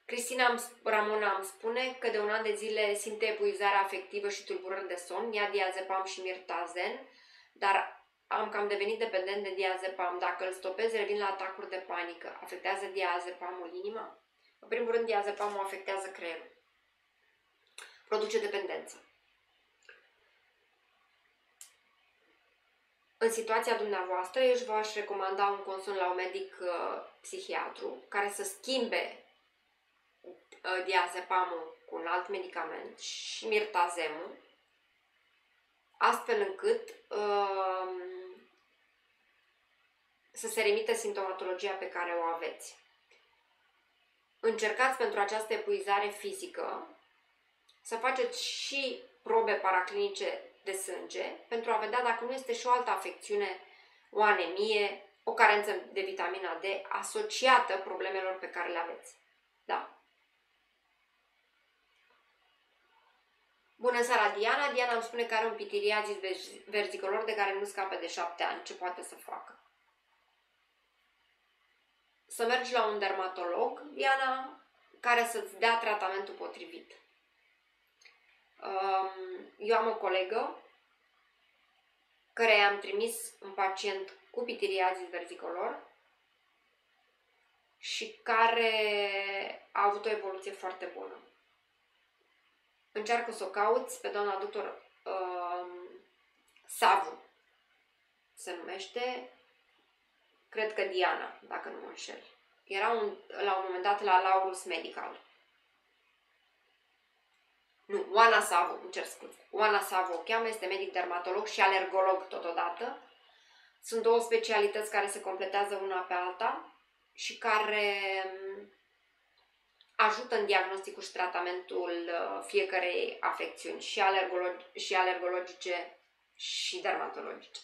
Cristina Ramona îmi spune că de un an de zile simte epuizarea afectivă și tulburări de somn, ia diazepam și mirtazen, dar am cam devenit dependent de diazepam. Dacă îl stopez, revin la atacuri de panică. Afectează diazepamul inima? În primul rând, diazepamul afectează creierul. Produce dependență. În situația dumneavoastră, eu își v-aș recomanda un consult la un medic psihiatru care să schimbe diazepamul cu un alt medicament și mirtazemul, astfel încât să se remită simptomatologia pe care o aveți. Încercați pentru această epuizare fizică să faceți și probe paraclinice de sânge pentru a vedea dacă nu este și o altă afecțiune, o anemie, o carență de vitamina D asociată problemelor pe care le aveți. Da? Bună seara, Diana. Diana îmi spune că are un pitiriazis verzicolor de care nu scape de 7 ani. Ce poate să facă? Să mergi la un dermatolog, Diana, care să-ți dea tratamentul potrivit. Eu am o colegă care i-am trimis un pacient cu pitiriazis verzicolor și care a avut o evoluție foarte bună. Încearcă să o cauți pe doamna doctor Savu, se numește, cred că Diana, dacă nu mă înșel. Era la un moment dat la Laurus Medical. Nu, Oana Savu, îmi cer scuze. Oana Savu o cheamă, este medic dermatolog și alergolog totodată. Sunt două specialități care se completează una pe alta și care ajută în diagnosticul și tratamentul fiecarei afecțiuni, și alergologice și dermatologice.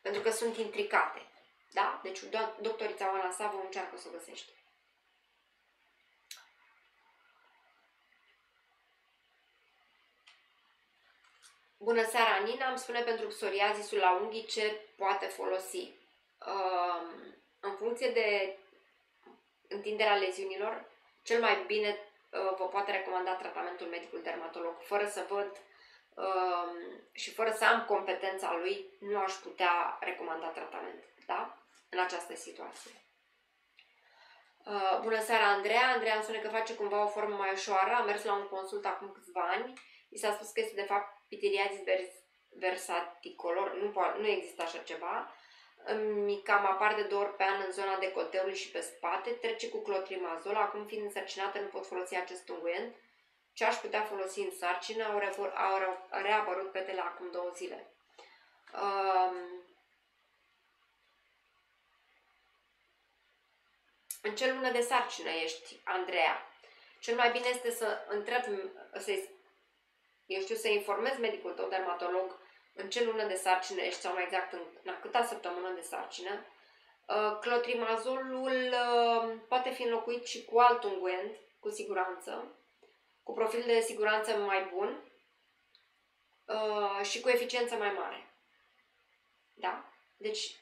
Pentru că sunt intricate. Da? Deci doctorița Oana Savu încearcă să o găsește. Bună seara, Nina. Îmi spune pentru psoriazisul la unghii ce poate folosi. În funcție de întinderea leziunilor, cel mai bine vă poate recomanda tratamentul medicul dermatolog. Fără să văd și fără să am competența lui, nu aș putea recomanda tratament. Da? În această situație. Bună seara, Andreea. Andreea îmi spune că face cumva o formă mai ușoară. A mers la un consult acum câțiva ani. I s-a spus că este de fapt pitiriazis versaticolor. Nu există așa ceva. Îmi cam apar de 2 ori pe an în zona decolteului și pe spate. Trece cu clotrimazol. Acum fiind însărcinată nu pot folosi acest unguent. Ce aș putea folosi în sarcină? Au reapărut petele acum 2 zile. În ce lună de sarcină ești, Andreea? Cel mai bine este să întrebi, să informezi medicul tău dermatolog în ce lună de sarcină ești, sau mai exact în câta săptămână de sarcină. Clotrimazolul poate fi înlocuit și cu alt unguent, cu siguranță, cu profil de siguranță mai bun și cu eficiență mai mare. Da? Deci,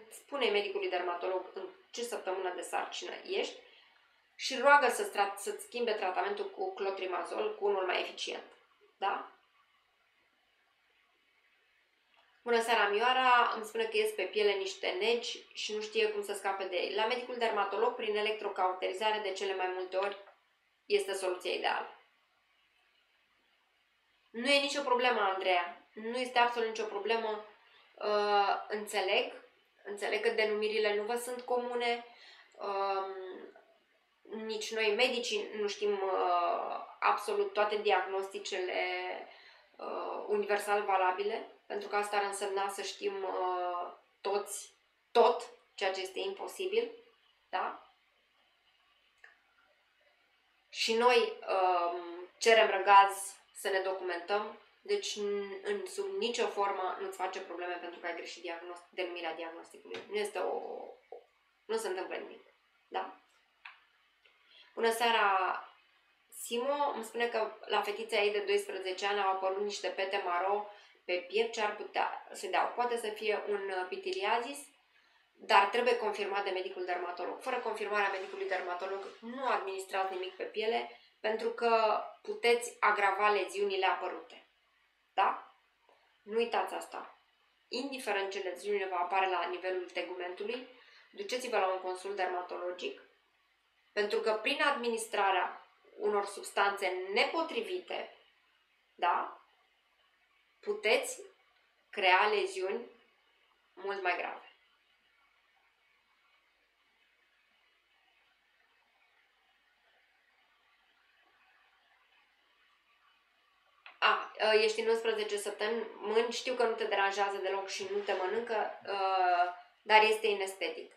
spune medicului dermatolog în ce săptămână de sarcină ești și roagă să-ți schimbe tratamentul cu clotrimazol cu unul mai eficient. Da? Bună seara, Mioara îmi spune că ies pe piele niște negi și nu știe cum să scape de ei. La medicul dermatolog, prin electrocauterizare, de cele mai multe ori, este soluția ideală. Nu e nicio problemă, Andreea. Nu este absolut nicio problemă. Înțeleg că denumirile nu vă sunt comune. Nici noi, medicii, nu știm absolut toate diagnosticele universal valabile, pentru că asta ar însemna să știm tot, ceea ce este imposibil, da? Și noi cerem răgaz să ne documentăm, deci sub nicio formă nu-ți face probleme pentru că ai greșit denumirea diagnosticului. Nu se întâmplă nimic, da? Bună seara, Simo îmi spune că la fetița ei de 12 ani au apărut niște pete maro pe piept, ce ar putea să dea. Poate să fie un pitiliazis, dar trebuie confirmat de medicul dermatolog. Fără confirmarea medicului dermatolog nu administrați nimic pe piele, pentru că puteți agrava leziunile apărute. Da? Nu uitați asta. Indiferent ce leziune va apare la nivelul tegumentului, duceți-vă la un consult dermatologic, pentru că prin administrarea unor substanțe nepotrivite, da, puteți crea leziuni mult mai grave. Ești în 11 săptămâni, știu că nu te deranjează deloc și nu te mănâncă, dar este inestetic.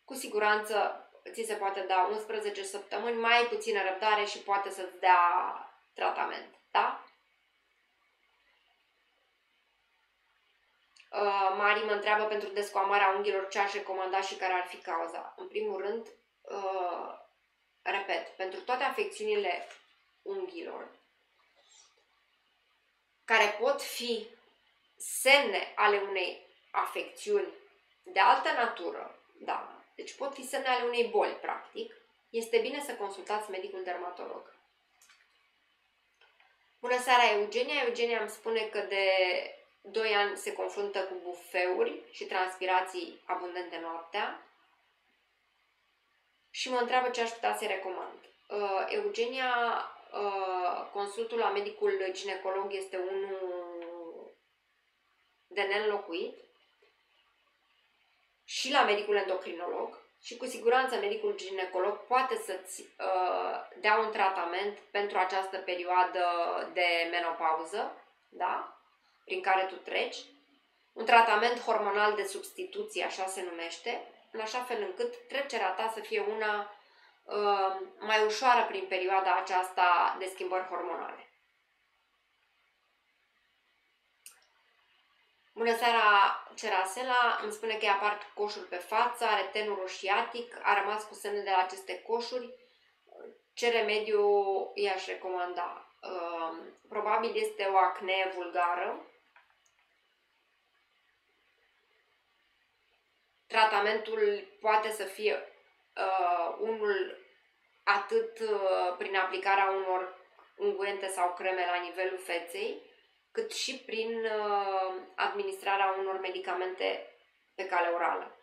Cu siguranță ți se poate da 11 săptămâni, mai ai puțină răbdare și poate să-ți dea tratament, da? Mari mă întreabă pentru descoamarea unghiilor ce aș recomanda și care ar fi cauza. În primul rând, repet, pentru toate afecțiunile unghiilor, care pot fi semne ale unei afecțiuni de altă natură, da, deci pot fi semne ale unei boli, practic, este bine să consultați medicul dermatolog. Bună seara, Eugenia. Eugenia îmi spune că de 2 ani se confruntă cu bufeuri și transpirații abundente noaptea și mă întreabă ce aș putea să-i recomand. Eugenia, consultul la medicul ginecolog este unul de neînlocuit și la medicul endocrinolog și cu siguranță medicul ginecolog poate să-ți dea un tratament pentru această perioadă de menopauză, da? Prin care tu treci, un tratament hormonal de substituție, așa se numește, în așa fel încât trecerea ta să fie una mai ușoară prin perioada aceasta de schimbări hormonale. Bună seara, Cerasela îmi spune că îi apar coșuri pe față, are tenul roșiatic, a rămas cu semne de la aceste coșuri. Ce remediu i-aș recomanda? Probabil este o acne vulgară. Tratamentul poate să fie unul atât prin aplicarea unor unguente sau creme la nivelul feței, cât și prin administrarea unor medicamente pe cale orală.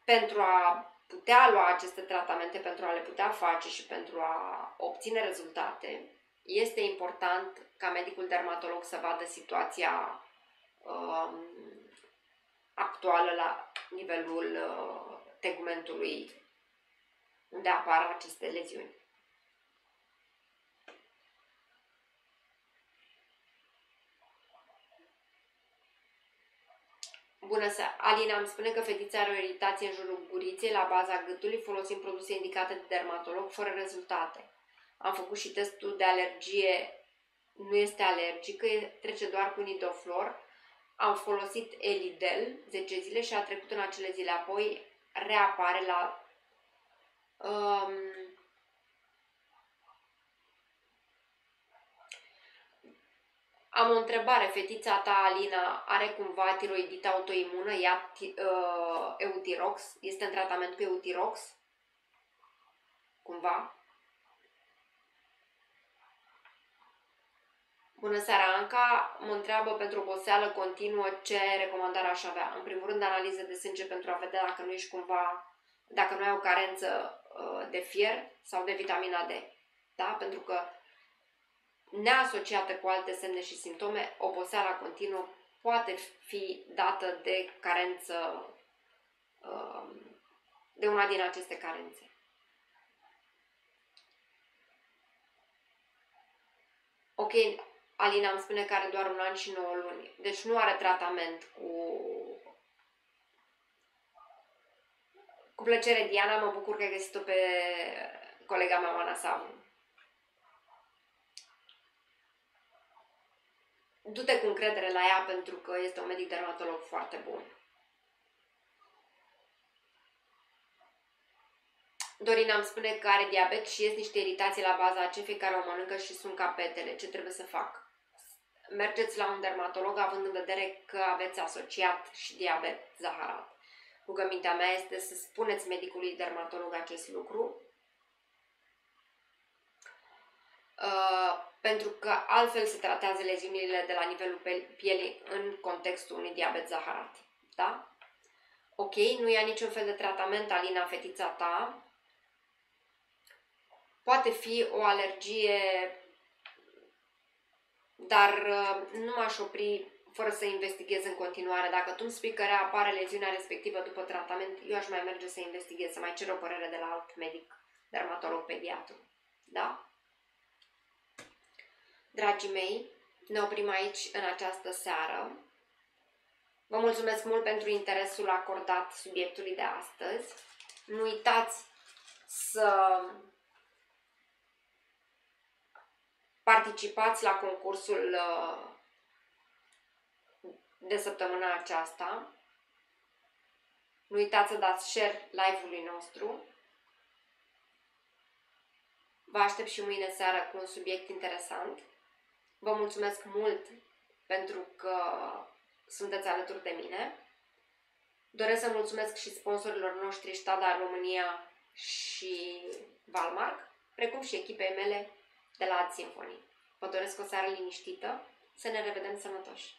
Pentru a putea lua aceste tratamente, pentru a le putea face și pentru a obține rezultate, este important ca medicul dermatolog să vadă situația actuală la nivelul tegumentului unde apar aceste leziuni. Bună seara! Alina îmi spune că fetița are o iritație în jurul guriței, la baza gâtului, folosim produse indicate de dermatolog, fără rezultate. Am făcut și testul de alergie, nu este alergică, trece doar cu Nidoflor. Am folosit Elidel 10 zile și a trecut în acele zile, apoi reapare la... Am o întrebare, fetița ta, Alina, are cumva tiroidită autoimună, ia Eutirox, este în tratament cu Eutirox? cumva. Bună seara, Anca. Mă întreabă pentru oboseală continuă ce recomandare aș avea. În primul rând, analiză de sânge pentru a vedea dacă nu ești cumva, dacă nu ai o carență de fier sau de vitamina D. Da? Pentru că neasociată cu alte semne și simptome, oboseala continuă poate fi dată de carență, de una din aceste carențe. Ok, Alina îmi spune că are doar 1 an și 9 luni, deci nu are tratament cu plăcere, Diana, mă bucur că ai găsit-o pe colega mea, Oana Savu. Du-te cu încredere la ea pentru că este un medic dermatolog foarte bun. Dorina îmi spune că are diabet și ies niște iritații la baza cefei care o mănâncă și sunt ca petele. Ce trebuie să fac? Mergeți la un dermatolog având în vedere că aveți asociat și diabet zaharat. Rugămintea mea este să spuneți medicului dermatolog acest lucru, pentru că altfel se tratează leziunile de la nivelul pielii în contextul unui diabet zaharat. Da? Ok, nu ia niciun fel de tratament, Alina, fetița ta. Poate fi o alergie, dar nu m-aș opri fără să investighez în continuare. Dacă tu îmi spui că reapare leziunea respectivă după tratament, eu aș mai merge să investighez, să mai cer o părere de la alt medic, dermatolog, pediatru. Da? Dragii mei, ne oprim aici în această seară. Vă mulțumesc mult pentru interesul acordat subiectului de astăzi. Nu uitați să participați la concursul de săptămâna aceasta. Nu uitați să dați share live-ului nostru. Vă aștept și mâine seară cu un subiect interesant. Vă mulțumesc mult pentru că sunteți alături de mine. Doresc să mulțumesc și sponsorilor noștri Stada România și Valmark, precum și echipei mele de la Ad Symphony. Vă doresc o seară liniștită, să ne revedem sănătoși!